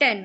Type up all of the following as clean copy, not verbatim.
10।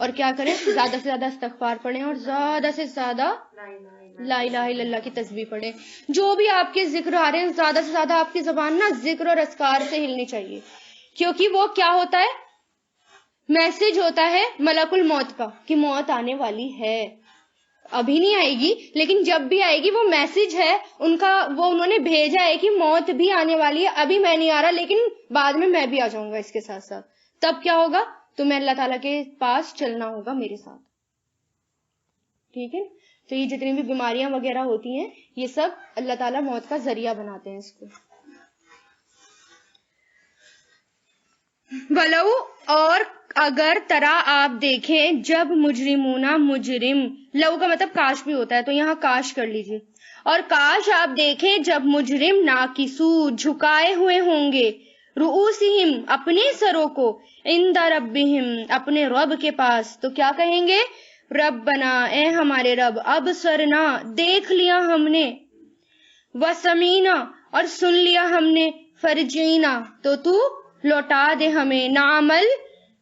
اور کیا کریں؟ زیادہ سے زیادہ استغفار پڑھیں اور زیادہ سے زیادہ لا الہ الا اللہ کی تسبیح پڑھیں. جو بھی آپ کے ذکر آ رہے ہیں زیادہ سے زیادہ آپ کی زبان نا ذکر اور اذکار سے ہلنی چاہیے، کیونکہ وہ کیا ہوتا ہے؟ میسج ہوتا ہے ملک الموت کا کہ موت آنے والی ہے. ابھی نہیں آئے گی لیکن جب بھی آئے گی وہ میسج ہے ان کا، وہ انہوں نے بھیجا ہے کہ موت بھی آنے والی ہے. ابھی میں نہیں آ رہا لیکن بعد میں بھی آ جاؤں گا اس کے ساتھ ساتھ. تب کیا ہوگا؟ تمہیں اللہ تعالیٰ کے پاس چلنا ہوگا میرے ساتھ. ٹھیک ہے؟ تو یہ جتنی بھی بیماریاں وغیرہ ہوتی ہیں یہ سب اللہ تعالیٰ موت کا ذریعہ بناتے ہیں اس کو. ولو، اور اگر ترا آپ دیکھیں جب مجرمون، مجرم لو کا مطلب کاش بھی ہوتا ہے تو یہاں کاش کر لیجئے. اور کاش آپ دیکھیں جب مجرم ناکسو جھکائے ہوئے ہوں گے، رؤوسہم اپنے سروں کو، عند ربہم اپنے رب کے پاس، تو کیا کہیں گے؟ ربنا اے ہمارے رب، ابصرنا دیکھ لیا ہم نے، وسمینا اور سن لیا ہم نے، فرجینا تو لوٹا دے ہمیں، نعمل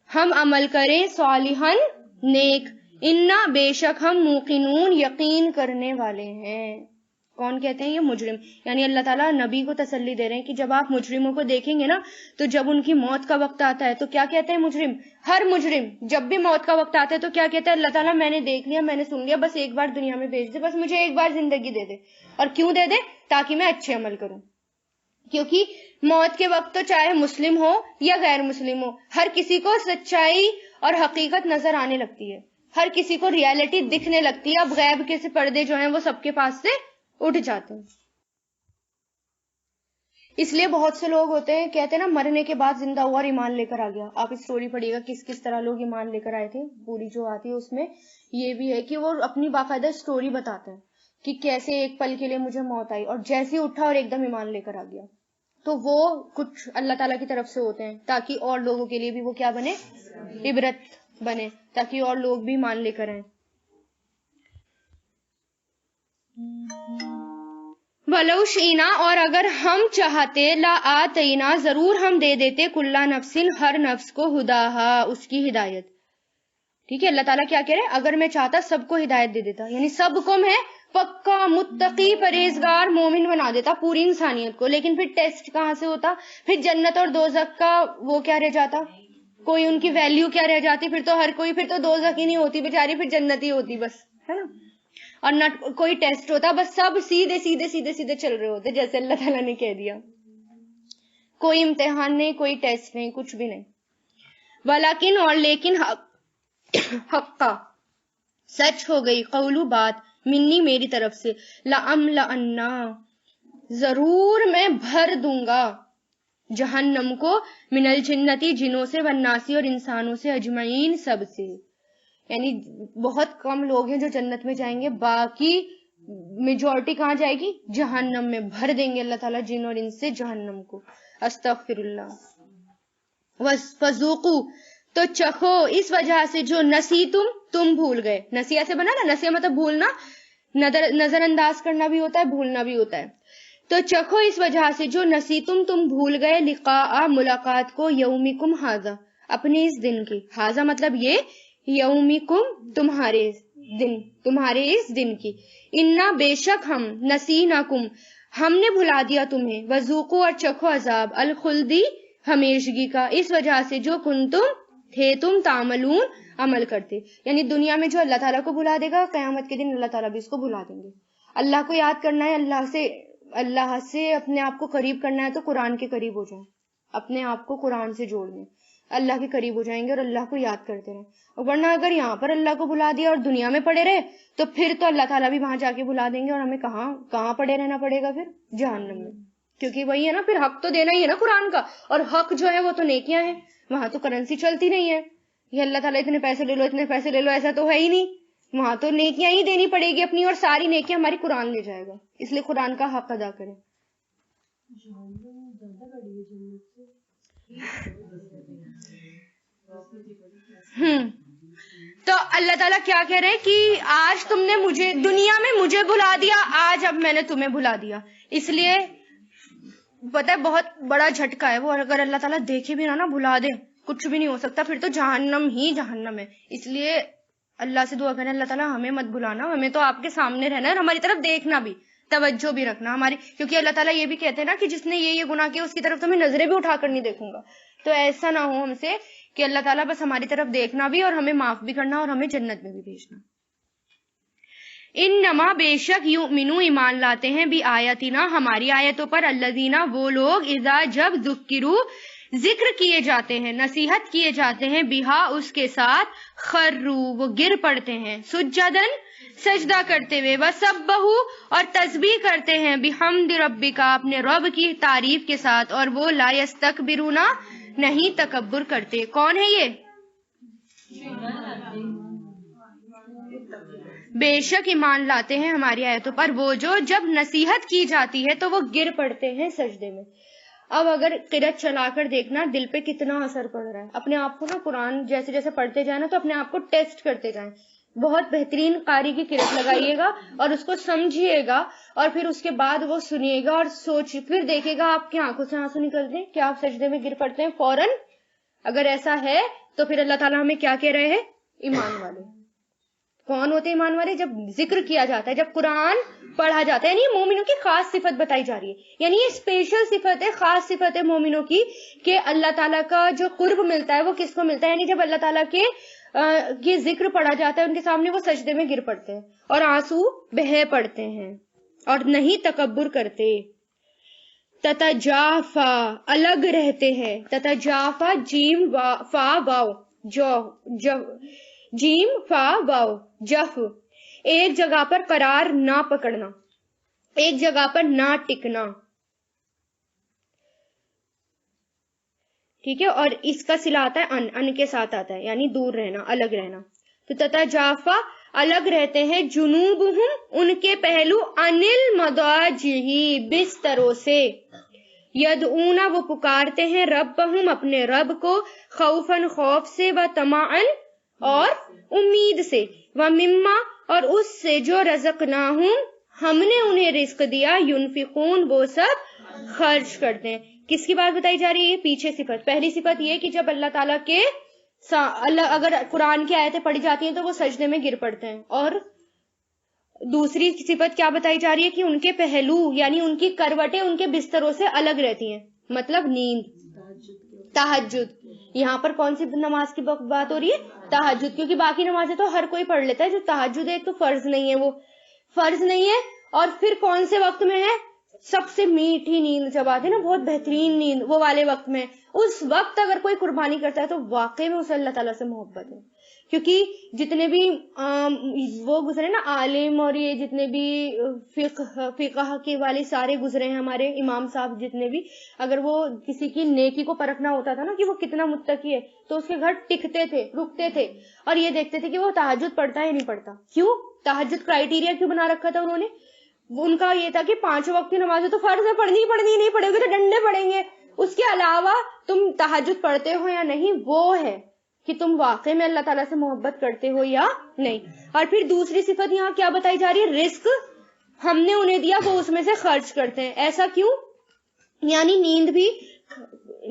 ہم عمل کریں، صالحاً نیک، انا بے شک ہم موقنون یقین کرنے والے ہیں. کون کہتے ہیں؟ یہ مجرم. یعنی اللہ تعالیٰ نبی کو تسلی دے رہے ہیں کہ جب آپ مجرموں کو دیکھیں گے نا تو جب ان کی موت کا وقت آتا ہے تو کیا کہتے ہیں مجرم؟ ہر مجرم جب بھی موت کا وقت آتا ہے تو کیا کہتا ہے؟ اللہ تعالیٰ میں نے دیکھ لیا، میں نے سن لیا، بس ایک بار دنیا میں بھیج دے، بس مجھے ایک بار زندگی دے دے. اور کیوں دے دے؟ تاکہ میں اچھے عمل کروں. کیونکہ موت کے وقت تو چاہے مسلم ہو یا غیر مسلم ہو، ہر کسی کو سچائی اور حقیقت نظر آنے لگتی ہے، ہر کسی کو ریالٹی دکھنے لگتی ہے. اب غیب کے سے پردے جو ہیں وہ سب کے پاس سے اٹھ جاتے ہیں. اس لیے بہت سے لوگ ہوتے ہیں کہتے ہیں نا مرنے کے بعد زندہ ہوا اور ایمان لے کر آ گیا. آپ اسٹوری پڑھیے گا کس کس طرح لوگ ایمان لے کر آئے تھے، پوری جو آتی ہے اس میں یہ بھی ہے کہ وہ اپنی باقاعدہ اسٹوری بتاتے ہیں کہ کیسے ایک پل کے لیے مجھے موت آئی اور جیسے ہی اٹھا اور ایک دم ایمان لے کر آ گیا. تو وہ کچھ اللہ تعالیٰ کی طرف سے ہوتے ہیں تاکہ اور لوگوں کے لیے بھی وہ کیا بنے؟ عبرت بنے، تاکہ اور لوگ بھی مان لے کر آئیں. وَلَوْ شِئْنَا اور اگر ہم چاہتے، لَآتَيْنَا ضرور ہم دے دیتے، کُلَّ نَفْسٍ ہر نفس کو، ہداہا اس کی ہدایت. ٹھیک ہے؟ اللہ تعالیٰ کیا کہہ رہے ہیں؟ اگر میں چاہتا سب کو ہدایت دے دیتا، یعنی سب کو میں پکا متقی پرہیزگار مومن بنا دیتا، پوری انسانیت کو. لیکن پھر ٹیسٹ کہاں سے ہوتا؟ پھر جنت اور دوزخ کا وہ کیا رہ جاتا؟ کوئی ان کی ویلیو کیا رہ جاتی؟ پھر تو ہر کوئی، پھر تو دوزخ ہی نہیں ہوتی بیچاری، پھر جنت ہی ہوتی بس، ہے نا؟ اور نہ کوئی ٹیسٹ ہوتا، بس سب سیدھے سیدھے سیدھے سیدھے چل رہے ہوتے جیسے اللہ تعالیٰ نے کہہ دیا. کوئی امتحان نہیں، کوئی ٹیسٹ نہیں، کچھ بھی نہیں. ولیکن اور لیکن حقا سچ ہو گئی، قولو بات، منی میری طرف سے، لَأَمْلَأَنَّا ضرور میں بھر دوں گا، جہنم کو، من الجنتی جنوں سے، والناسی اور انسانوں سے، اجمعین سب سے. یعنی بہت کم لوگ ہیں جو جنت میں جائیں گے، باقی میجورٹی کہاں جائے گی؟ جہنم میں. بھر دیں گے اللہ تعالیٰ جن اور ان سے جہنم کو. استغفر اللہ. فذوقوا تو چکھو، اس وجہ سے جو نسیتم تم بھول گئے. نسیہ سے بنا نا، نسیہ مطلب بھولنا، نظر انداز کرنا بھی ہوتا ہے، بھولنا بھی ہوتا ہے. تو چکھو اس وجہ سے جو نسیتم تم بھول گئے، لقاء ملاقات کو، یومکم ھذا اپنے اس دن کی. ھذا مطلب یہ یومکم تمہارے اس دن کی. انا بے شک ہم، نسیناکم ہم نے بھلا دیا تمہیں، وذوقوا اور چکھو عذاب، الخلدی ہمیشگی کا، اس وجہ سے جو کنتم تھے تم، تعملون عمل کرتے. یعنی دنیا میں جو اللہ تعالیٰ کو بھلا دے گا، قیامت کے دن اللہ تعالیٰ بھی اس کو بھلا دیں گے. اللہ کو یاد کرنا ہے، اللہ سے اپنے آپ کو قریب کرنا ہے تو قرآن کے قریب ہو جائیں، اپنے آپ کو قرآن سے جوڑ لیں، اللہ کے قریب ہو جائیں گے اور اللہ کو یاد کرتے رہیں. اور ورنہ اگر یہاں پر اللہ کو بھلا دیا اور دنیا میں پڑے رہے تو پھر تو اللہ تعالیٰ بھی وہاں جا کے بھلا دیں گے اور ہمیں کہاں پڑے رہنا پڑے گا؟ پھر جہنم میں. کیونکہ وہی ہے نا، پھر حق تو دینا ہی ہے نا قرآن کا، اور حق جو ہے وہ تو نیکیاں ہیں. وہاں تو کرنسی چلتی نہیں ہے، یہ اللہ تعالیٰ اتنے پیسے لے لو اتنے پیسے لے لو، ایسا تو ہے ہی نہیں. وہاں تو نیکیاں ہی دینی پڑے گی اپنی، اور ساری نیکیاں ہماری قرآن لے جائے گا. اس لیے قرآن کا حق ادا کریں. تو اللہ تعالیٰ کیا کہہ رہے ہیں کہ آج تم نے مجھے دنیا میں مجھے بھلا دیا، آج اب میں نے تمہیں بھلا دیا. اس لیے پتہ ہے بہت بڑا جھٹکا ہے وہ، اگر اللہ تعالیٰ دیکھے بھی نہ بھلا دے کچھ بھی نہیں ہو سکتا، پھر تو جہنم ہی جہنم ہے. اس لیے اللہ سے دعا کریں اللہ تعالیٰ ہمیں مت بلانا، ہمیں تو آپ کے سامنے رہنا ہے اور ہماری طرف دیکھنا بھی، توجہ بھی رکھنا ہماری، کیونکہ اللہ تعالیٰ یہ بھی کہتے ہیں نا کہ جس نے یہ گناہ کیا اس کی طرف تو میں نظریں بھی اٹھا کر نہیں دیکھوں گا. تو ایسا نہ ہو ہم سے کہ اللہ تعالیٰ بس ہماری طرف دیکھنا بھی اور ہمیں معاف بھی کرنا اور ہمیں جنت میں بھی بھیجنا. انما بے شک یؤمنو ایمان لاتے ہیں بھی آیاتنا ہماری آیتوں پر، الذین وہ لوگ اذا جب ذکرو ذکر کیے جاتے ہیں، نصیحت کیے جاتے ہیں، بہا اس کے ساتھ، خرو وہ گر پڑتے ہیں، سجدن سجدہ کرتے ہوئے، وسبحوا اور تسبیح کرتے ہیں، بحمد ربک اپنے رب کی تعریف کے ساتھ، اور وہ لا یستکبرون نہیں تکبر کرتے. کون ہے یہ؟ بے شک ایمان لاتے ہیں ہماری آیتوں پر وہ جو جب نصیحت کی جاتی ہے تو وہ گر پڑتے ہیں سجدے میں. اب اگر قرأت چلا کر دیکھنا دل پہ کتنا اثر پڑ رہا ہے. اپنے آپ کو نا قرآن جیسے جیسے پڑھتے جائیں نا تو اپنے آپ کو ٹیسٹ کرتے جائیں. بہت بہترین قاری کی قرأت لگائیے گا اور اس کو سمجھیے گا اور پھر اس کے بعد وہ سنیے گا اور پھر دیکھے گا آپ کی آنکھوں سے آنسو نکلتے ہیں کہ آپ سجدے میں گر پڑتے ہیں فوراً. اگر ایسا ہے تو پھر اللہ تعالیٰ ہمیں کیا کہہ رہے ہیں؟ ایمان والے. کون ہوتے ایمان والے؟ جب ذکر کیا جاتا ہے، جب قرآن پڑھا جاتا ہے. یعنی مومنوں کی خاص صفت بتائی جا رہی ہے، یعنی یہ اسپیشل صفت ہے، خاص صفت ہے مومنوں کی کہ اللہ تعالیٰ کا جو قرب ملتا ہے وہ کس کو ملتا ہے؟ یعنی جب اللہ تعالیٰ کے ذکر پڑھا جاتا ہے ان کے سامنے وہ سجدے میں گر پڑتے ہیں اور آنسو بہہ پڑتے ہیں اور نہیں تکبر کرتے. تتجافا الگ رہتے ہیں، تتجافا جیم فا واو جیم فا واو جف، ایک جگہ پر قرار نہ پکڑنا، ایک جگہ پر نہ ٹکنا. ٹھیک ہے، اور اس کا صلہ آتا ہے ان کے ساتھ آتا ہے، یعنی دور رہنا، الگ رہنا. تو تتجافا الگ رہتے ہیں، جنوبہم ان کے پہلو، انل مضاجعہ بستروں سے، یدعون وہ پکارتے ہیں، ربہم اپنے رب کو، خوفاً خوف سے، و طمعاً اور امید سے، ومما اور اس سے جو رزقناہم ہم نے انہیں رزق دیا، ینفقون وہ سب خرچ کرتے ہیں. کس کی بات بتائی جا رہی ہے؟ پیچھے صفت. پہلی صفت یہ کہ جب اللہ تعالیٰ کے اگر قرآن کی آیتیں پڑھی جاتی ہیں تو وہ سجدے میں گر پڑتے ہیں. اور دوسری صفت کیا بتائی جا رہی ہے کہ ان کے پہلو یعنی ان کی کروٹیں ان کے بستروں سے الگ رہتی ہیں، مطلب نیند، تہجد. یہاں پر کون سی نماز کی بات ہو رہی ہے؟ تہجد. کیونکہ باقی نمازیں تو ہر کوئی پڑھ لیتا ہے، جو تہجد ایک تو فرض نہیں ہے، وہ فرض نہیں ہے. اور پھر کون سے وقت میں ہے؟ سب سے میٹھی نیند جب آتی ہے نا، بہت بہترین نیند، وہ والے وقت میں. اس وقت اگر کوئی قربانی کرتا ہے تو واقعی میں اسے اللہ تعالیٰ سے محبت ہے. کیونکہ جتنے بھی وہ گزرے نا عالم اور یہ جتنے بھی فقہ کے والے سارے گزرے ہیں ہمارے امام صاحب جتنے بھی، اگر وہ کسی کی نیکی کو پرکھنا ہوتا تھا نا کہ وہ کتنا متقی ہے تو اس کے گھر ٹکتے تھے، رکتے تھے اور یہ دیکھتے تھے کہ وہ تہجد پڑھتا ہے یا نہیں پڑھتا. کیوں؟ تہجد کرائیٹیریا کیوں بنا رکھا تھا انہوں نے؟ ان کا یہ تھا کہ 5 وقت کی نمازیں تو فرض ہے، پڑھنی نہیں پڑھے گے تو ڈنڈے پڑیں گے. اس کے علاوہ تم تہجد پڑھتے ہو یا نہیں وہ ہے کہ تم واقعی میں اللہ تعالیٰ سے محبت کرتے ہو یا نہیں. اور پھر دوسری صفت یہاں کیا بتائی جا رہی ہے؟ رزق ہم نے انہیں دیا وہ اس میں سے خرچ کرتے ہیں. ایسا کیوں؟ یعنی نیند بھی،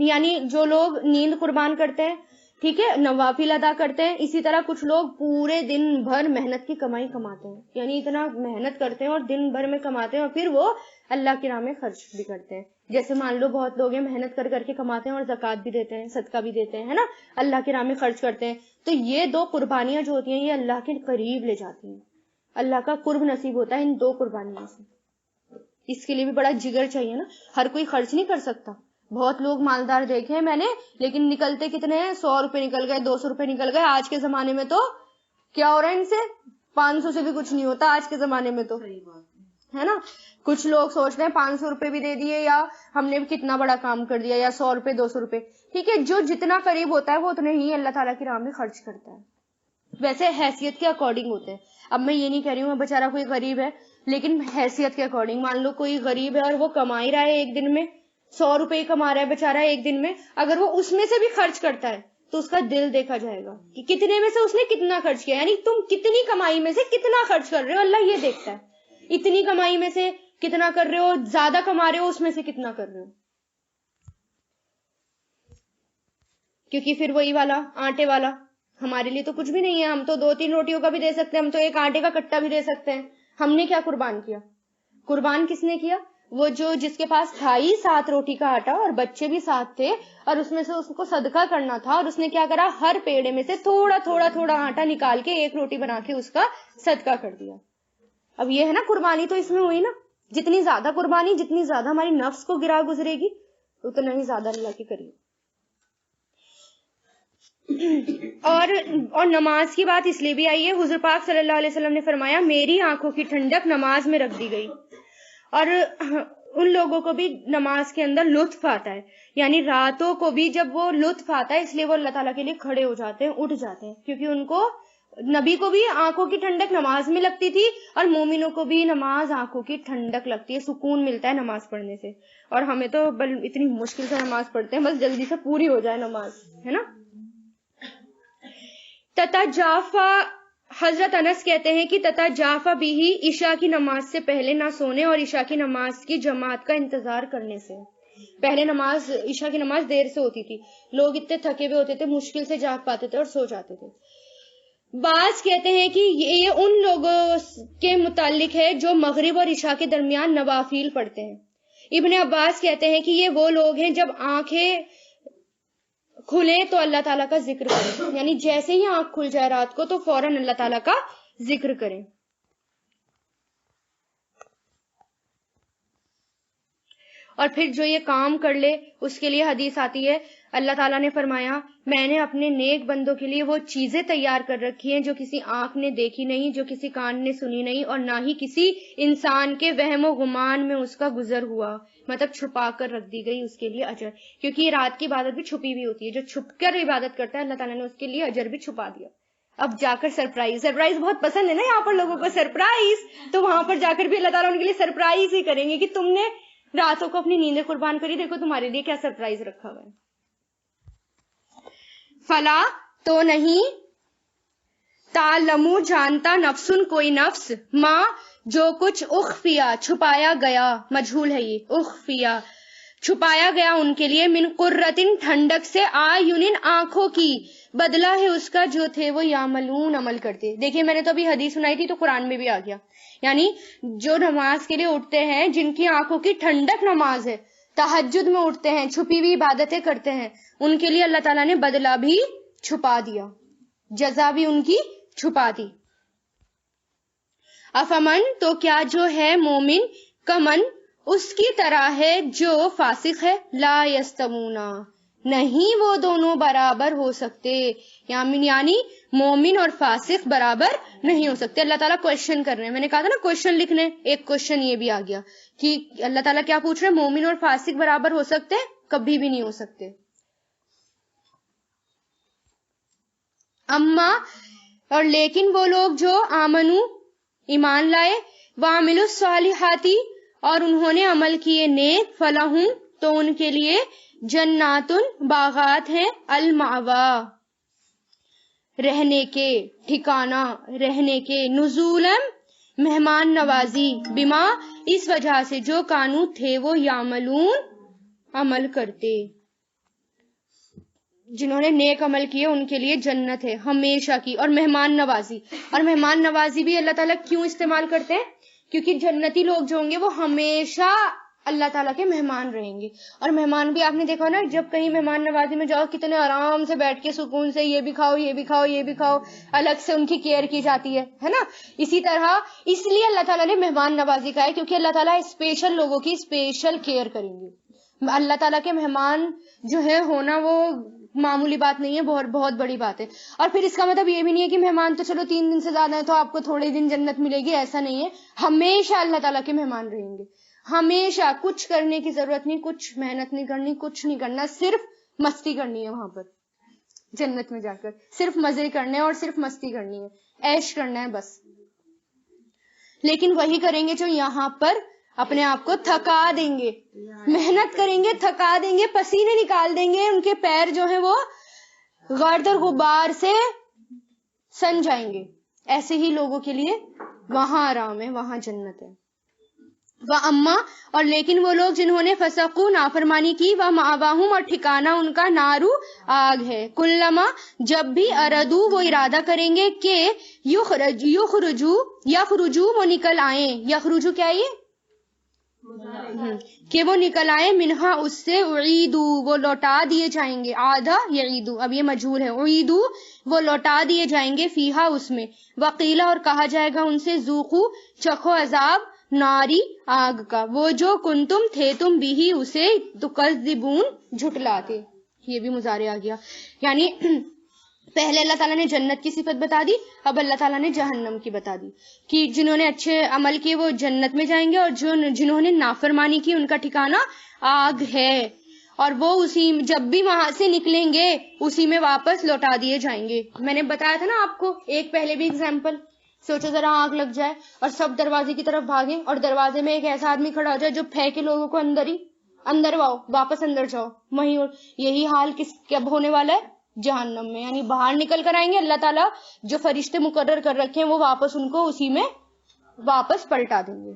یعنی جو لوگ نیند قربان کرتے ہیں، ٹھیک ہے، نوافل ادا کرتے ہیں، اسی طرح کچھ لوگ پورے دن بھر محنت کی کمائی کماتے ہیں، یعنی اتنا محنت کرتے ہیں اور دن بھر میں کماتے ہیں اور پھر وہ اللہ کی راہ میں خرچ بھی کرتے ہیں. جیسے مان لو بہت لوگ ہیں محنت کر کے کماتے ہیں اور زکوٰۃ بھی دیتے ہیں، صدقہ بھی دیتے ہیں، ہے نا، اللہ کی راہ میں خرچ کرتے ہیں. تو یہ 2 قربانیاں جو ہوتی ہیں یہ اللہ کے قریب لے جاتی ہیں، اللہ کا قرب نصیب ہوتا ہے ان 2 قربانیوں سے. اس کے لیے بھی بڑا جگر چاہیے نا، ہر کوئی خرچ نہیں کر سکتا. بہت لوگ مالدار دیکھے ہیں میں نے، لیکن نکلتے کتنے ہیں؟ 100 روپے نکل گئے، 200 روپے نکل گئے. آج کے زمانے میں تو کیا ہو رہا ہے ان سے؟ 500 سے بھی کچھ نہیں ہوتا آج کے زمانے میں تو، ہے نا. کچھ لوگ سوچ رہے ہیں 500 روپے بھی دے دیے یا ہم نے بھی کتنا بڑا کام کر دیا، یا 100 روپے 200 روپے. ٹھیک ہے، جو جتنا قریب ہوتا ہے وہ اتنے ہی اللہ تعالیٰ کی راہ میں خرچ کرتا ہے. ویسے حیثیت کے اکارڈنگ ہوتے ہیں. اب میں یہ نہیں کہہ رہی ہوں بیچارہ کوئی غریب ہے، لیکن حیثیت کے اکارڈنگ. مان لو کوئی غریب ہے اور وہ کما ہی رہا ہے ایک دن میں 100 روپے کما رہا ہے بیچارہ ایک دن میں، اگر وہ اس میں سے بھی خرچ کرتا ہے تو اس کا دل دیکھا جائے گا کہ کتنے میں سے اس نے کتنا خرچ کیا. یعنی تم کتنی کمائی میں سے کتنا خرچ کر رہے ہو، اللہ یہ دیکھتا ہے. اتنی کمائی میں سے کتنا کر رہے ہو، زیادہ کما رہے ہو اس میں سے کتنا کر رہے ہو. کیونکہ پھر وہی والا آٹے والا ہمارے لیے تو کچھ بھی نہیں ہے. ہم تو 2-3 روٹیوں کا بھی دے سکتے ہیں, ہم تو ایک آٹے کا کٹا بھی دے سکتے ہیں. ہم نے کیا قربان کیا؟ قربان کس نے کیا؟ وہ جو جس کے پاس تھا ہی 7 روٹی کا آٹا اور بچے بھی 7 تھے, اور اس میں سے اس کو صدقہ کرنا تھا, اور اس نے کیا کرا, ہر پیڑے میں سے تھوڑا تھوڑا تھوڑا آٹا نکال کے ایک روٹی بنا کے اس کا صدقہ کر دیا. اب یہ ہے نا قربانی, تو اس میں ہوئی نا. جتنی زیادہ قربانی, جتنی زیادہ ہماری نفس کو گرا گزرے گی, اتنا ہی زیادہ اللہ کے قریب. اور نماز کی بات اس لیے بھی آئی ہے, حضور پاک صلی اللہ علیہ وسلم نے فرمایا میری آنکھوں کی ٹھنڈک نماز میں رکھ دی گئی. اور ان لوگوں کو بھی نماز کے اندر لطف آتا ہے, یعنی راتوں کو بھی جب وہ لطف آتا ہے, اس لیے وہ اللہ تعالیٰ کے لیے کھڑے ہو جاتے ہیں, اٹھ جاتے ہیں, کیونکہ ان کو نبی کو بھی آنکھوں کی ٹھنڈک نماز میں لگتی تھی, اور مومنوں کو بھی نماز آنکھوں کی ٹھنڈک لگتی ہے, سکون ملتا ہے نماز پڑھنے سے. اور ہمیں تو اتنی مشکل سے نماز پڑھتے ہیں, بس جلدی سے پوری ہو جائے نماز, ہے نا. تتجافا, حضرت انس کہتے ہیں کہ تتجافا بھی عشاء کی نماز سے پہلے نہ سونے اور عشاء کی نماز کی جماعت کا انتظار کرنے سے. پہلے عشاء کی نماز دیر سے ہوتی تھی, لوگ اتنے تھکے ہوئے ہوتے تھے, مشکل سے جاگ پاتے تھے اور سو جاتے تھے. بعض کہتے ہیں کہ یہ ان لوگوں کے متعلق ہے جو مغرب اور عشاء کے درمیان نوافل پڑھتے ہیں. ابن عباس کہتے ہیں کہ یہ وہ لوگ ہیں جب آنکھیں کھلے تو اللہ تعالیٰ کا ذکر کریں, یعنی جیسے ہی آنکھ کھل جائے رات کو تو فوراً اللہ تعالیٰ کا ذکر کریں. اور پھر جو یہ کام کر لے اس کے لیے حدیث آتی ہے, اللہ تعالیٰ نے فرمایا میں نے اپنے نیک بندوں کے لیے وہ چیزیں تیار کر رکھی ہیں جو کسی آنکھ نے دیکھی نہیں, جو کسی کان نے سنی نہیں, اور نہ ہی کسی انسان کے وہم و گمان میں اس کا گزر ہوا. مطلب چھپا کر رکھ دی گئی اس کے لیے اجر, کیونکہ یہ رات کی عبادت بھی چھپی ہوئی ہوتی ہے. جو چھپ کر عبادت کرتا ہے اللہ تعالیٰ نے اس کے لیے اجر بھی چھپا دیا. اب جا کر سرپرائز بہت پسند ہے نا یہاں پر لوگوں کو, سرپرائز, تو وہاں پر جا کر بھی اللہ تعالیٰ ان کے لیے سرپرائز ہی کریں گے کہ تم نے راتوں کو اپنی نیندیں قربان کری, دیکھو تمہارے لیے کیا سرپرائز رکھا ہوا ہے. فلا تو نہیں, تعلمو جانتا, نفسن کوئی نفس, ماں جو کچھ, اخفیا چھپایا گیا, مجھول ہے یہ, اخفیا چھپایا گیا ان کے لیے, من قرۃ ٹھنڈک سے, آیونن آنکھوں کی, بدلہ ہے اس کا جو تھے وہ یعملون عمل کرتے. دیکھیے میں نے تو ابھی حدیث سنائی تھی تو قرآن میں بھی آ گیا, یعنی جو نماز کے لیے اٹھتے ہیں, جن کی آنکھوں کی ٹھنڈک نماز ہے, تہجد میں اٹھتے ہیں, چھپی ہوئی عبادتیں کرتے ہیں, ان کے لیے اللہ تعالیٰ نے بدلہ بھی چھپا دیا, جزا بھی ان کی چھپا دی. افمن, تو کیا جو ہے مومن, کمن اس کی طرح ہے جو فاسق ہے, لا یستوونا نہیں وہ دونوں برابر ہو سکتے, یعنی مومن اور فاسق برابر نہیں ہو سکتے. اللہ تعالیٰ کوشچن کر رہے ہیں, میں نے کہا تھا نا کوشچن لکھنے, ایک کوشچن یہ بھی آ گیا کہ اللہ تعالیٰ کیا پوچھ رہے ہیں, مومن اور فاسق برابر ہو سکتے؟ کبھی بھی نہیں ہو سکتے. اما, اور لیکن وہ لوگ جو آمنو ایمان لائے, وعملوا الصالحاتی اور انہوں نے عمل کیے نیک, فلہم تو ان کے لیے جناتن باغات ہیں, المأوا رہنے کے, ٹھکانہ رہنے کے, نزولم مہمان نوازی, بما اس وجہ سے جو کانو تھے وہ یعملون عمل کرتے, جنہوں نے نیک عمل کیے ان کے لیے جنت ہے ہمیشہ کی. اور مہمان نوازی, اور مہمان نوازی بھی اللہ تعالیٰ کیوں استعمال کرتے ہیں, کیونکہ جنتی لوگ جو ہوں گے وہ ہمیشہ اللہ تعالیٰ کے مہمان رہیں گے. اور مہمان بھی آپ نے دیکھا نا, جب کہیں مہمان نوازی میں جاؤ کتنے آرام سے بیٹھ کے سکون سے یہ بھی کھاؤ یہ بھی کھاؤ یہ بھی کھاؤ, الگ سے ان کی کیئر کی جاتی ہے نا. اسی طرح اس لیے اللہ تعالیٰ نے مہمان نوازی کا ہے, کیونکہ اللہ تعالیٰ اسپیشل لوگوں کی اسپیشل کیئر کریں گے. اللہ تعالیٰ کے مہمان جو ہے ہونا وہ معمولی بات نہیں ہے, بہت بہت بڑی بات ہے. اور پھر اس کا مطلب یہ بھی نہیں ہے کہ مہمان تو چلو 3 دن سے زیادہ ہے تو آپ کو تھوڑے دن جنت ملے گی, ایسا نہیں ہے. ہمیشہ اللہ تعالیٰ کے مہمان رہیں گے, ہمیشہ. کچھ کرنے کی ضرورت نہیں, کچھ محنت نہیں کرنی, کچھ نہیں کرنا, صرف مستی کرنی ہے وہاں پر جنت میں جا کر, صرف مزے کرنے اور صرف مستی کرنی ہے, عیش کرنا ہے بس. لیکن وہی کریں گے جو یہاں پر اپنے آپ کو تھکا دیں گے, محنت کریں گے, تھکا دیں گے, پسینے نکال دیں گے, ان کے پیر جو ہیں وہ گرد اور غبار سے سن جائیں گے. ایسے ہی لوگوں کے لیے وہاں آرام ہے, وہاں جنت ہے. وَأَمَّا اور لیکن وہ لوگ جنہوں نے فسقو نافرمانی کی، وَمَأْوَاهُمْ اور ٹھکانہ ان کا نارو آگ ہے، کلما جب بھی اردو وہ ارادہ کریں گے کہ یخرجو وہ نکل آئیں، یخرجو کیا یہ کہ وہ نکل آئے، منہا اس سے، اعیدو وہ لوٹا دیے جائیں گے، آدھا یعیدو اب یہ مجہول ہے، اعیدو وہ لوٹا دیے جائیں گے، فیہا اس میں، وقیلا اور کہا جائے گا ان سے، ذوقو چکھو عذاب ناری آگ کا، وہ جو کنتم تھے تم بھی اسے تکذبون جھٹلاتے، یہ بھی مضارع آ گیا، یعنی پہلے اللہ تعالیٰ نے جنت کی صفت بتا دی، اب اللہ تعالیٰ نے جہنم کی بتا دی کہ جنہوں نے اچھے عمل کیے وہ جنت میں جائیں گے، اور جنہوں نے نافرمانی کی ان کا ٹھکانہ آگ ہے، اور وہ اسی جب بھی وہاں سے نکلیں گے اسی میں واپس لوٹا دیے جائیں گے۔ میں نے بتایا تھا نا آپ کو ایک پہلے بھی اگزامپل، سوچو ذرا آگ لگ جائے اور سب دروازے کی طرف بھاگیں اور دروازے میں ایک ایسا آدمی کھڑا ہو جائے جو پھینکے لوگوں کو اندر آؤ، واپس اندر جاؤ، وہیں یہی حال کب ہونے والا ہے؟ جہنم میں، یعنی باہر نکل کر آئیں گے، اللہ تعالیٰ جو فرشتے مقرر کر رکھے ہیں وہ واپس ان کو اسی میں واپس پلٹا دیں گے۔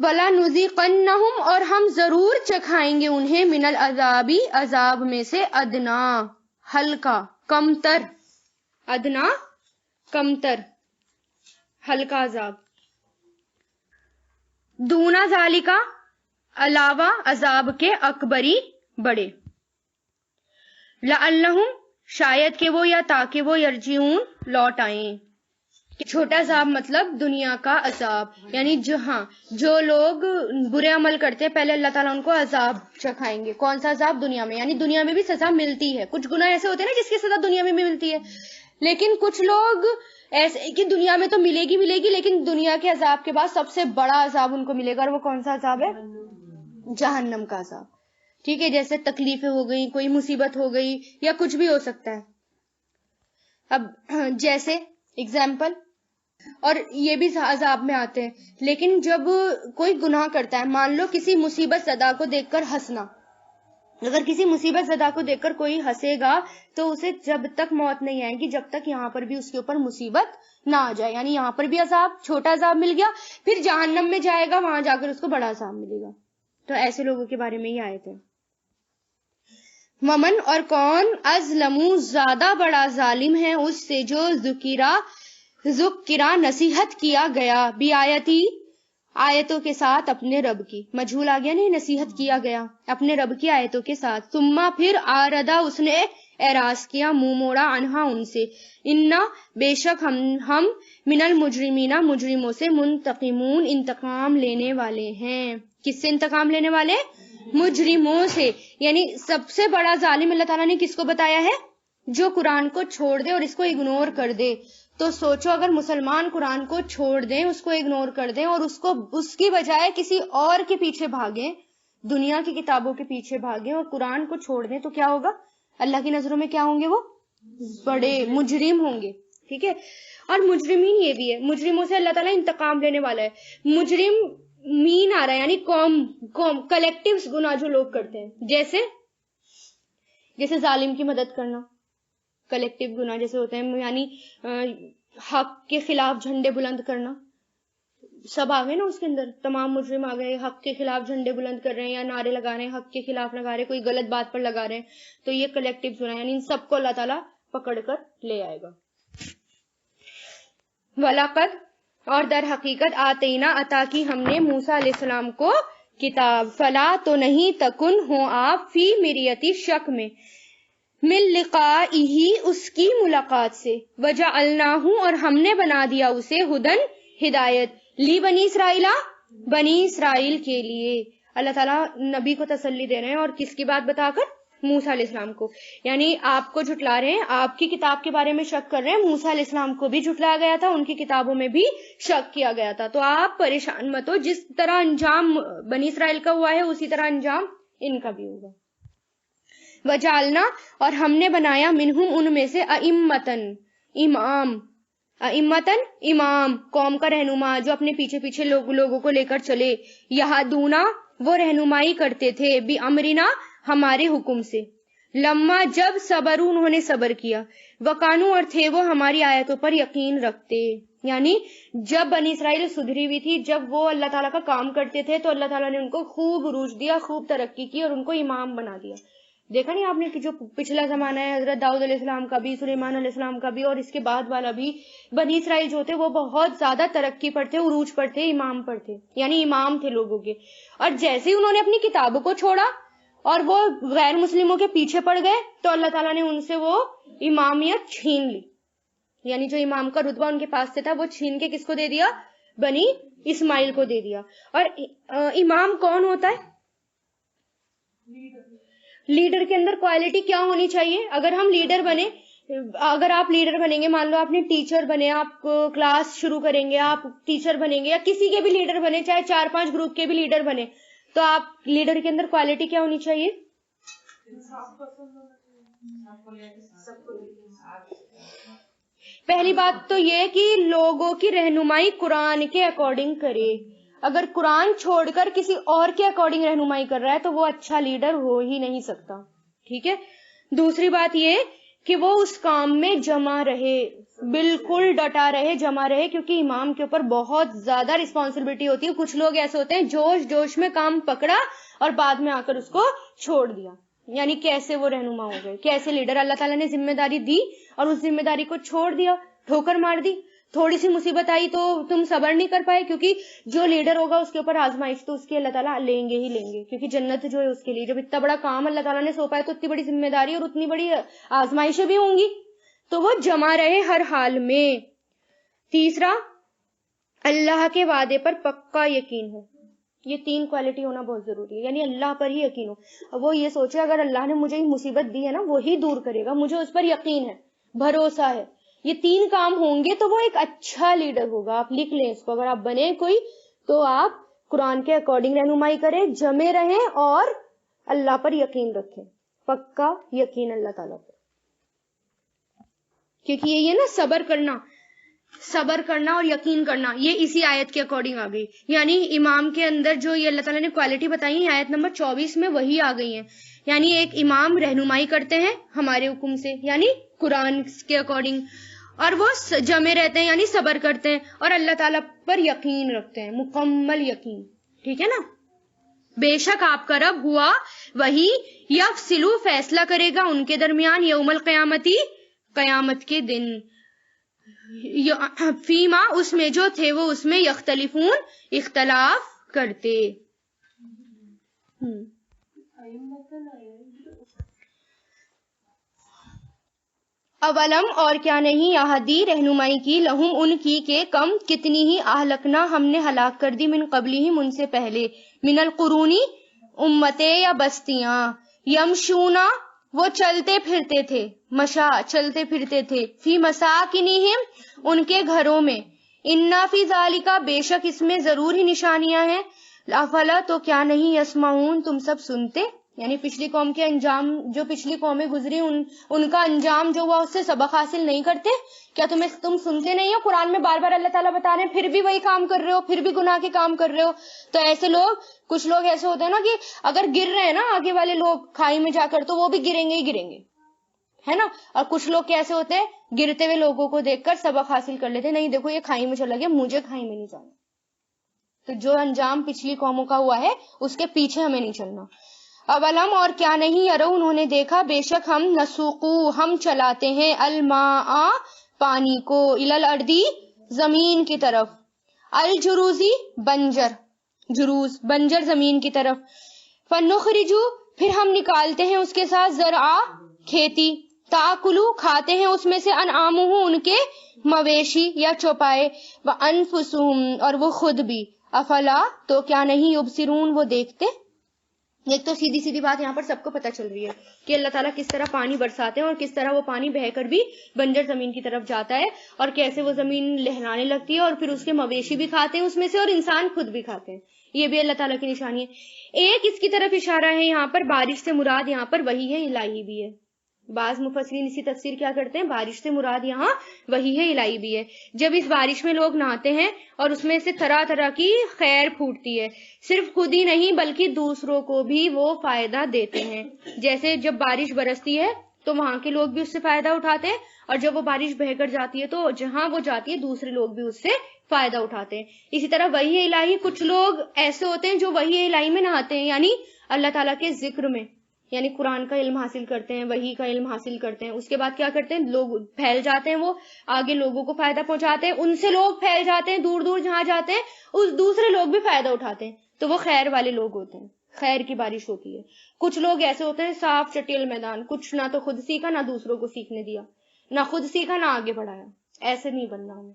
وَلَا نُذِيقَنَّهُمْ اور ہم ضرور چکھائیں گے انہیں، من العذابی عذاب میں سے، ادنا ہلکا، کمتر، ادنا کمتر، ہلکا عذاب، دونا ذالکا علاوہ عذاب کے، اکبری بڑے، لعلہم شاید کہ وہ، یا تاکہ وہ، یرجعون لوٹ آئیں، چھوٹا عذاب مطلب دنیا کا عذاب، یعنی جو لوگ برے عمل کرتے ہیں پہلے اللہ تعالیٰ ان کو عذاب چکھائیں گے، کون سا عذاب؟ دنیا میں، یعنی دنیا میں بھی سزا ملتی ہے، کچھ گناہ ایسے ہوتے ہیں نا جس کی سزا دنیا میں بھی ملتی ہے، لیکن کچھ لوگ ایسے کہ دنیا میں تو ملے گی لیکن دنیا کے عذاب کے بعد سب سے بڑا عذاب ان کو ملے گا، اور وہ کون سا عذاب ہے؟ جہنم کا عذاب، ٹھیک ہے، جیسے تکلیفیں ہو گئی، کوئی مصیبت ہو گئی، یا کچھ بھی ہو سکتا ہے۔ اب جیسے اگزامپل، اور یہ بھی عذاب میں آتے ہیں، لیکن جب کوئی گناہ کرتا ہے، مان لو کسی مصیبت زدہ کو دیکھ کر ہنسنا، اگر کسی مصیبت زدہ کو دیکھ کر کوئی ہنسے گا تو اسے جب تک موت نہیں آئے گی، جب تک یہاں پر بھی اس کے اوپر مصیبت نہ آ جائے، یعنی یہاں پر بھی عذاب، چھوٹا عذاب مل گیا، پھر جہنم میں جائے گا، وہاں جا کر اس کو بڑا عذاب ملے گا، تو ایسے لوگوں کے بارے میں ہی آئے تھے۔ ومن اور کون، ازلمو زیادہ بڑا ظالم ہے اس سے جو ذکرہ نصیحت کیا گیا، بی آیتی آیتوں کے ساتھ اپنے رب کی، مجھول آ گیا نہیں، نصیحت کیا گیا اپنے رب کی آیتوں کے ساتھ، ثم پھر آردا اس نے اعراض کیا، منہ موڑا، عنہا ان سے، انا بے شک ہم من المجرمین مجرموں سے، منتقمون انتقام لینے والے ہیں، کس سے انتقام لینے والے؟ مجرموں سے، یعنی سب سے بڑا ظالم اللہ تعالیٰ نے کس کو بتایا ہے؟ جو قرآن کو چھوڑ دے اور اس کو اگنور کر دے۔ تو سوچو اگر مسلمان قرآن کو چھوڑ دیں، اس کو اگنور کر دیں، اور اس کی بجائے کسی اور کے پیچھے بھاگیں، دنیا کی کتابوں کے پیچھے بھاگیں اور قرآن کو چھوڑ دیں، تو کیا ہوگا؟ اللہ کی نظروں میں کیا ہوں گے؟ وہ بڑے مجرم ہوں گے، ٹھیک ہے۔ اور مجرمین یہ بھی ہے، مجرموں سے اللہ تعالیٰ انتقام لینے والا ہے۔ مجرم مین آ رہا ہے یعنی قوم کلیکٹیو گناہ جو لوگ کرتے ہیں، جیسے ظالم کی مدد کرنا، کلیکٹیو گناہ جیسے ہوتے ہیں، یعنی حق کے خلاف جھنڈے بلند کرنا، سب آ گئے نا اس کے اندر، تمام مجرم آ گئے، حق کے خلاف جھنڈے بلند کر رہے ہیں یا نعرے لگا رہے ہیں، حق کے خلاف لگا رہے ہیں، کوئی غلط بات پر لگا رہے ہیں، تو یہ کلیکٹیو گناہ، یعنی ان سب کو اللہ تعالیٰ پکڑ کر لے آئے گا۔ وَلَقَدْ اور در حقیقت آتینا عطا کی ہم نے موسیٰ علیہ السلام کو کتاب، فلا تو نہیں تکن ہو آپ، فی مریتی شک میں، من لقائہی اس کی ملاقات سے، وجعلناہ اور ہم نے بنا دیا اسے، ہدن ہدایت، لی بنی اسرائیل بنی اسرائیل کے لیے۔ اللہ تعالیٰ نبی کو تسلی دے رہے ہیں، اور کس کی بات بتا کر؟ موسیٰ علیہ السلام کو، یعنی آپ کو جھٹلا رہے ہیں، آپ کی کتاب کے بارے میں شک کر رہے ہیں، موسیٰ علیہ السلام کو بھی جھٹلایا گیا تھا، ان کی کتابوں میں بھی شک کیا گیا تھا، تو آپ پریشان مت ہو، جس طرح انجام بنی اسرائیل کا ہوا ہے اسی طرح انجام ان کا بھی ہوگا۔ وجعلنا اور ہم نے بنایا، منہم ان میں سے، ائمتن امام، قوم کا رہنما جو اپنے پیچھے پیچھے لوگوں کو لے کر چلے، یہدونا وہ رہنمائی کرتے تھے، بامرنا ہمارے حکم سے، لما جب صبروا انہوں نے صبر کیا، وکانو اور تھے وہ ہماری آیتوں پر یقین رکھتے، یعنی جب بنی اسرائیل سدھری ہوئی تھی، جب وہ اللہ تعالیٰ کا کام کرتے تھے تو اللہ تعالیٰ نے ان کو خوب عروج دیا، خوب ترقی کی اور ان کو امام بنا دیا. دیکھا نہیں آپ نے کہ جو پچھلا زمانہ ہے حضرت داؤد علیہ السلام کا بھی، سلیمان علیہ السلام کا بھی اور اس کے بعد والا بھی، بنی اسرائیل جو تھے وہ بہت زیادہ ترقی پر تھے، عروج پر تھے، امام پر تھے، یعنی امام تھے لوگوں کے. اور جیسے ہی انہوں نے اپنی کتاب کو چھوڑا اور وہ غیر مسلموں کے پیچھے پڑ گئے تو اللہ تعالیٰ نے ان سے وہ امامیت چھین لی. یعنی جو امام کا رتبہ ان کے پاس سے تھا وہ چھین کے کس کو دے دیا؟ بنی اسماعیل کو دے دیا. اور امام کون ہوتا ہے؟ لیڈر کے اندر کوالٹی کیا ہونی چاہیے؟ اگر ہم لیڈر بنے، اگر آپ لیڈر بنیں گے، مان لو آپ نے ٹیچر بنے، آپ کلاس شروع کریں گے، آپ ٹیچر بنیں گے یا کسی کے بھی لیڈر بنے، چاہے 4-5 گروپ کے بھی لیڈر بنے، تو آپ لیڈر کے اندر کوالٹی کیا ہونی چاہیے؟ پہلی بات تو یہ کہ لوگوں کی رہنمائی قرآن کے اکارڈنگ کرے. اگر قرآن چھوڑ کر کسی اور کے اکارڈنگ رہنمائی کر رہا ہے تو وہ اچھا لیڈر ہو ہی نہیں سکتا. ٹھیک ہے. دوسری بات یہ کہ وہ اس کام میں جمع رہے، بالکل ڈٹا رہے، جمع رہے، کیونکہ امام کے اوپر بہت زیادہ رسپانسبلٹی ہوتی ہے. کچھ لوگ ایسے ہوتے ہیں جوش میں کام پکڑا اور بعد میں آ کر اس کو چھوڑ دیا. یعنی کیسے وہ رہنما ہو گئے، کیسے لیڈر؟ اللہ تعالیٰ نے ذمہ داری دی اور اس ذمہ داری کو چھوڑ دیا، ٹھوکر مار دی. تھوڑی سی مصیبت آئی تو تم صبر نہیں کر پائے، کیونکہ جو لیڈر ہوگا اس کے اوپر آزمائش تو اس کی اللہ تعالیٰ لیں گے ہی لیں گے، کیونکہ جنت جو ہے اس کے لیے جب اتنا بڑا کام اللہ تعالیٰ نے سونپا ہے تو اتنی بڑی ذمہ داری اور اتنی بڑی آزمائشیں بھی ہوں گی، تو وہ جمع رہے ہر حال میں. تیسرا، اللہ کے وعدے پر پکا یقین ہو. یہ 3 کوالٹی ہونا بہت ضروری ہے، یعنی اللہ پر ہی یقین ہو. وہ یہ سوچے اگر اللہ نے مجھے مصیبت دی ہے نا وہی دور کرے گا، مجھے اس پر یقین ہے، بھروسہ ہے. یہ 3 کام ہوں گے تو وہ ایک اچھا لیڈر ہوگا. آپ لکھ لیں اس کو، اگر آپ بنے کوئی تو آپ قرآن کے اکارڈنگ رہنمائی کریں، جمے رہیں اور اللہ پر یقین رکھیں، پکا یقین اللہ تعالیٰ پر. کیونکہ یہ نا صبر کرنا اور یقین کرنا، یہ اسی آیت کے اکارڈنگ آ گئی. یعنی امام کے اندر جو یہ اللہ تعالیٰ نے کوالٹی بتائی ہیں آیت نمبر 24 میں وہی آ گئی ہیں. یعنی ایک امام رہنمائی کرتے ہیں ہمارے حکم سے، یعنی قرآن کے اکارڈنگ، اور وہ جمے رہتے ہیں یعنی صبر کرتے ہیں اور اللہ تعالیٰ پر یقین رکھتے ہیں، مکمل یقین. ٹھیک ہے نا. بے شک آپ کا رب ہوا وہی یفصلو فیصلہ کرے گا ان کے درمیان، یوم القیامتی قیامت کے دن، فیما اس میں جو تھے وہ اس میں یختلفون اختلاف کرتے. اولم اور کیا نہیں احدی رہنمائی کی لہم ان کی کہ کم کتنی ہی اہلکنا ہم نے ہلاک کر دی من قبلہم ان سے پہلے، من القرونی امتیں یا بستیاں، یمشونا وہ چلتے پھرتے تھے، مشا چلتے پھرتے تھے، فی مساکنہم ان کے گھروں میں، انا فی ذالکا بے شک اس میں ضرور ہی نشانیاں ہیں، افلا تو کیا نہیں یسمعون تم سب سنتے. یعنی پچھلی قوم کے انجام، جو پچھلی قومیں گزری ان کا انجام جو ہوا اس سے سبق حاصل نہیں کرتے کیا؟ تم سنتے نہیں ہو؟ قرآن میں بار بار اللہ تعالیٰ بتا رہے ہیں پھر بھی وہی کام کر رہے ہو، پھر بھی گناہ کے کام کر رہے ہو. تو ایسے لوگ، کچھ لوگ ایسے ہوتے ہیں نا کہ اگر گر رہے ہیں نا آگے والے لوگ کھائی میں جا کر تو وہ بھی گریں گے ہی گریں گے، ہے نا. اور کچھ لوگ کیسے ہوتے ہیں، گرتے ہوئے لوگوں کو دیکھ کر سبق حاصل کر لیتے، نہیں دیکھو یہ کھائی میں چلا گیا، مجھے کھائی میں نہیں جانا. تو جو انجام پچھلی قوموں کا ہوا ہے اس کے پیچھے ہمیں نہیں چلنا. اولم اور کیا نہیں یرو انہوں نے دیکھا بے شک ہم نسوقو ہم چلاتے ہیں الماء پانی کو، الالارضی زمین کی طرف، الجروزی بنجر، جروز بنجر زمین کی طرف، فنخرجو پھر ہم نکالتے ہیں اس کے ساتھ زرعا کھیتی، تاکلو کھاتے ہیں اس میں سے انعامہ ان کے مویشی یا چوپائے، وانفسہم اور وہ خود بھی، افلا تو کیا نہیں یبصرون وہ دیکھتے. ایک تو سیدھی سیدھی بات یہاں پر سب کو پتہ چل رہی ہے کہ اللہ تعالیٰ کس طرح پانی برساتے ہیں اور کس طرح وہ پانی بہہ کر بھی بنجر زمین کی طرف جاتا ہے اور کیسے وہ زمین لہرانے لگتی ہے اور پھر اس کے مویشی بھی کھاتے ہیں اس میں سے اور انسان خود بھی کھاتے ہیں. یہ بھی اللہ تعالیٰ کی نشانی ہے. ایک اس کی طرف اشارہ ہے یہاں پر بارش سے مراد یہاں پر وہی ہے، الہی بھی ہے. بعض مفسرین اسی تفسیر کیا کرتے ہیں، بارش سے مراد یہاں وہی ہے، الہی بھی ہے. جب اس بارش میں لوگ نہاتے ہیں اور اس میں سے طرح طرح کی خیر پھوٹتی ہے، صرف خود ہی نہیں بلکہ دوسروں کو بھی وہ فائدہ دیتے ہیں. جیسے جب بارش برستی ہے تو وہاں کے لوگ بھی اس سے فائدہ اٹھاتے ہیں، اور جب وہ بارش بہ کر جاتی ہے تو جہاں وہ جاتی ہے دوسرے لوگ بھی اس سے فائدہ اٹھاتے ہیں۔ اسی طرح وحی الہی، کچھ لوگ ایسے ہوتے ہیں جو وحی الہی میں نہاتے ہیں، یعنی اللہ تعالیٰ کے ذکر میں، یعنی قرآن کا علم حاصل کرتے ہیں، وحی کا علم حاصل کرتے ہیں، اس کے بعد کیا کرتے ہیں، لوگ پھیل جاتے ہیں، وہ آگے لوگوں کو فائدہ پہنچاتے ہیں، ان سے لوگ پھیل جاتے ہیں، دور دور جہاں جاتے ہیں اس دوسرے لوگ بھی فائدہ اٹھاتے ہیں، تو وہ خیر والے لوگ ہوتے ہیں، خیر کی بارش ہوتی ہے۔ کچھ لوگ ایسے ہوتے ہیں صاف چٹیل میدان، کچھ نہ تو خود سیکھا نہ دوسروں کو سیکھنے دیا، نہ خود سیکھا نہ آگے بڑھایا، ایسے نہیں بننا ہمیں۔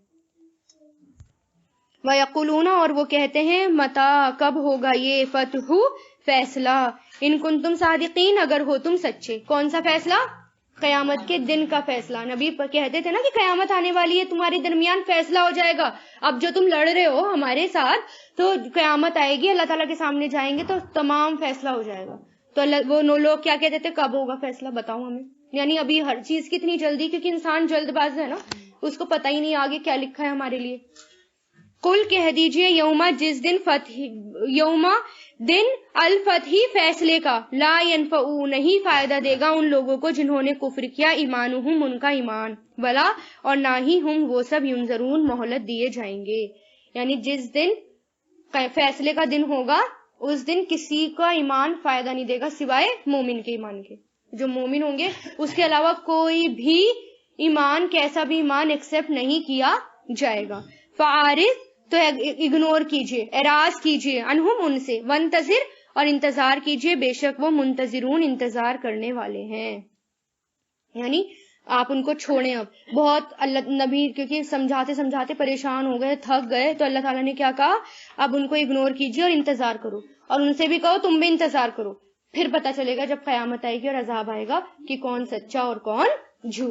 وَيَقُولُونَ، اور وہ کہتے ہیں، مَتَى، کب ہوگا یہ، فتح، فیصلہ، ان کنتم صادقین، اگر ہو تم سچے۔ کون سا فیصلہ؟ قیامت کے دن کا فیصلہ۔ نبی کہتے تھے نا کہ قیامت آنے والی ہے، تمہارے درمیان فیصلہ ہو جائے گا۔ اب جو تم لڑ رہے ہو ہمارے ساتھ، تو قیامت آئے گی، اللہ تعالیٰ کے سامنے جائیں گے تو تمام فیصلہ ہو جائے گا۔ تو وہ لوگ کیا کہتے تھے، کب ہوگا فیصلہ، بتاؤ ہمیں۔ یعنی ابھی ہر چیز کی اتنی جلدی، کیونکہ انسان جلد باز ہے نا، اس کو پتہ ہی نہیں آگے کیا لکھا ہے ہمارے لیے۔ قل، کہہ دیجئے، یوما، جس دن، یوما، دن، الفتح، فیصلے کا، لا ينفع، نہیں فائدہ دے گا ان لوگوں کو جنہوں نے کفر کیا، ایمانہم، ان کا ایمان، ولا، اور نہ ہی ہم، وہ سب، ینظرون، مہلت دیے جائیں گے۔ یعنی جس دن فیصلے کا دن ہوگا اس دن کسی کا ایمان فائدہ نہیں دے گا سوائے مومن کے ایمان کے۔ جو مومن ہوں گے اس کے علاوہ کوئی بھی ایمان، کیسا بھی ایمان ایکسپٹ نہیں کیا جائے گا۔ فعارض، تو اگنور کیجئے، اعراض کیجئے، انہم، ان سے، وانتظر، اور انتظار کیجئے، بے شک وہ منتظرون، انتظار کرنے والے ہیں۔ یعنی آپ ان کو چھوڑیں۔ اب بہت اللہ نبی کیونکہ سمجھاتے سمجھاتے پریشان ہو گئے، تھک گئے، تو اللہ تعالیٰ نے کیا کہا، اب ان کو اگنور کیجئے اور انتظار کرو، اور ان سے بھی کہو تم بھی انتظار کرو، پھر پتہ چلے گا جب قیامت آئے گی اور عذاب آئے گا کہ کون سچا اور کون جھوٹ۔